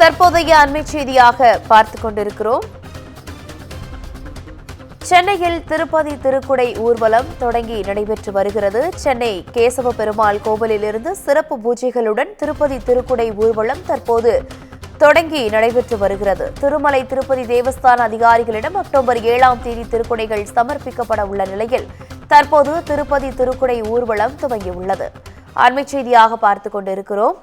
தற்போதைய அண்மை செய்தியாக பார்த்துக் கொண்டிருக்கிறோம். சென்னையில் திருப்பதி திருக்குடை ஊர்வலம் தொடங்கி நடைபெற்று வருகிறது. சென்னை கேசவ பெருமாள் கோவிலிலிருந்து சிறப்பு பூஜைகளுடன் திருப்பதி திருக்குடை ஊர்வலம் தற்போது தொடங்கி நடைபெற்று வருகிறது. திருமலை திருப்பதி தேவஸ்தான அதிகாரிகளிடம் அக்டோபர் 7ஆம் தேதி திருக்குடைகள் சமர்ப்பிக்கப்பட உள்ள நிலையில் தற்போது திருப்பதி திருக்குடை ஊர்வலம் துவங்கியுள்ளது. அண்மை செய்தியாக பார்த்துக் கொண்டிருக்கிறோம்.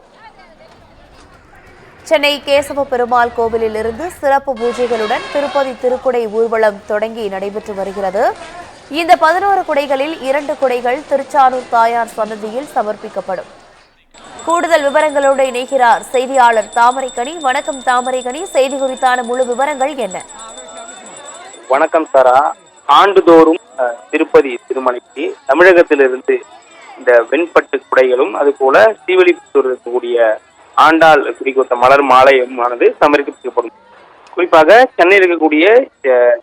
சென்னை கேசவ பெருமாள் கோவிலிலிருந்து சிறப்பு பூஜைகளுடன் திருப்பதி திருக்குடை ஊர்வலம் தொடங்கி நடைபெற்று வருகிறது. இந்த 11 குடைகளில் 2 குடைகள் திருச்சானூர் தாயார் சன்னதியில் சமர்ப்பிக்கப்படும். கூடுதல் விவரங்களோடு இணைகிறார் செய்தியாளர் தாமரைக்கனி. வணக்கம் தாமரைக்கனி, செய்தி குறித்தான முழு விவரங்கள் என்ன? வணக்கம் சாரா. ஆண்டுதோறும் திருப்பதி திருமலைக்கு தமிழகத்திலிருந்து இந்த வெண்பட்டு குடைகளும் அதுபோல ஸ்ரீவில்லிபுத்தூர் இருக்கக்கூடிய ஆண்டாள் குறித்த மலர் மாலையுமானது சமர்ப்பிக்கப்படும். குறிப்பாக சென்னையில் இருக்கக்கூடிய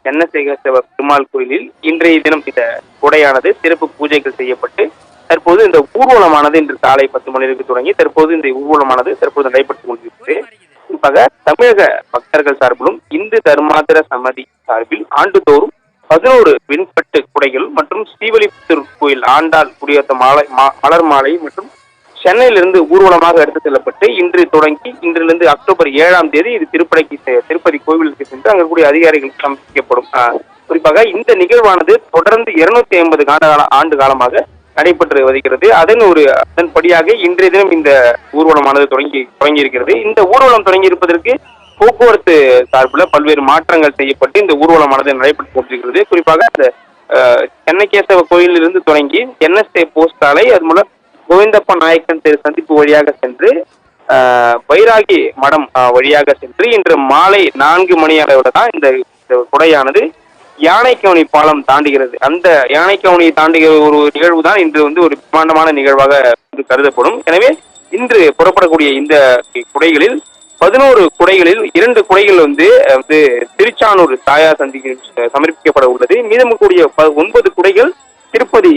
சென்னசேகர பெருமாள் கோயிலில் இன்றைய தினம் இந்த குடையானது சிறப்பு பூஜைகள் செய்யப்பட்டு தற்போது இந்த ஊர்வலமானது இன்று காலை 10 மணிக்கு தொடங்கி தற்போது இந்த ஊர்வலமானது தற்போது நடைபெற்றுக் கொண்டிருக்கிறது. குறிப்பாக தமிழக பக்தர்கள் சார்பிலும் இந்து தர்மாந்திர சமிதி சார்பில் ஆண்டுதோறும் 11 வெண்பட்டு குடைகள் மற்றும் ஸ்ரீவில்லிபுத்தூர் கோயில் ஆண்டாள் குடியேற்ற மலர் மாலை மற்றும் சென்னையிலிருந்து ஊர்வலமாக எடுத்து செல்லப்பட்டு இன்று தொடங்கி இன்றிலிருந்து அக்டோபர் 7ஆம் தேதி இது திருப்பதி கோவிலுக்கு சென்று அங்கே கூடிய அதிகாரிகளுக்கு சமர்ப்பிக்கப்படும். குறிப்பாக இந்த நிகழ்வானது தொடர்ந்து 250 ஆண்டு காலமாக நடைபெற்று வருகிறது. அதன்படியாக இன்றைய தினம் இந்த ஊர்வலமானது தொடங்கி இருக்கிறது. இந்த ஊர்வலம் தொடங்கி இருப்பதற்கு போக்குவரத்து சார்பில் பல்வேறு மாற்றங்கள் செய்யப்பட்டு இந்த ஊர்வலமானது நடைபெற்று கொண்டிருக்கிறது. குறிப்பாக சென்னை கேசவ கோயிலிருந்து தொடங்கி என்எஸ்ஏ போஸ்ட் சாலை அது மூலம் கோவிந்தப்ப நாயக்கன் தெரு சந்திப்பு வழியாக சென்று வைராகி மடம் வழியாக சென்று இன்று மாலை 4 மணி அளவில் தான் இந்த குடையானது யானைக்கவுனி பாலம் தாண்டுகிறது. அந்த யானைக்கவுனியை தாண்டுகிற ஒரு நிகழ்வு தான் இன்று ஒரு பிரம்மாண்டமான நிகழ்வாக கருதப்படும். எனவே இன்று புறப்படக்கூடிய இந்த குடைகளில் 11 குடைகளில் 2 குடைகள் திருச்சானூர் தாயார் சந்திக்கு சமர்ப்பிக்கப்பட உள்ளது. மீதமுக்கூடிய 9 குடைகள் திருப்பதி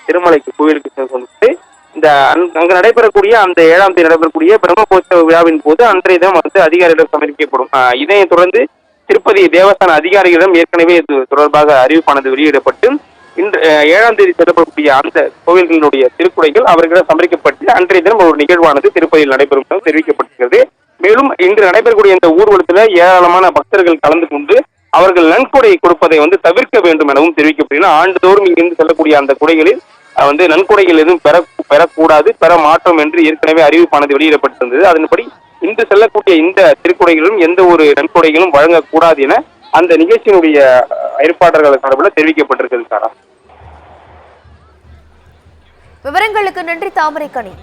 திருமலைக்கு கோவிலுக்கு கொண்டு இந்த அங்கு நடைபெறக்கூடிய அந்த 7ஆம் தேதி நடைபெறக்கூடிய பிரம்மோற்சவ விழாவின் போது அன்றைய தினம் அதிகாரிகளிடம் சமர்ப்பிக்கப்படும். இதனை தொடர்ந்து திருப்பதி தேவஸ்தான அதிகாரிகளிடம் ஏற்கனவே இது தொடர்பாக அறிவிப்பானது வெளியிடப்பட்டு இன்று 7ஆம் தேதி செல்லப்படக்கூடிய அந்த கோவில்களுடைய திருக்குடைகள் அவர்களிடம் சமர்ப்பிக்கப்பட்டு அன்றைய தினம் ஒரு நிகழ்வானது திருப்பதியில் நடைபெறும் என தெரிவிக்கப்பட்டிருக்கிறது. மேலும் இன்று நடைபெறக்கூடிய இந்த ஊர்வலத்தில் ஏராளமான பக்தர்கள் கலந்து கொண்டு அவர்கள் நன்கொடை கொடுப்பதை தவிர்க்க வேண்டும் எனவும் தெரிவிக்கப்படுகிறது. ஆண்டுதோறும் இங்கிருந்து செல்லக்கூடிய அந்த குடைகளில் நன்கொடைகள் எதுவும் பெறக்கூடாது, பெற மாட்டோம் என்று ஏற்கனவே அறிவிப்பானது வெளியிடப்பட்டிருந்தது. அதன்படி இன்று செல்லக்கூடிய இந்த திருக்குடைகளும் எந்த ஒரு நன்கொடைகளும் வழங்கக்கூடாது என அந்த நிகழ்ச்சியினுடைய ஏற்பாட்டாளர்கள் சார்பில் தெரிவிக்கப்பட்டிருக்கிறது. சாரா, விவரங்களுக்கு நன்றி தாமரைக்கனி.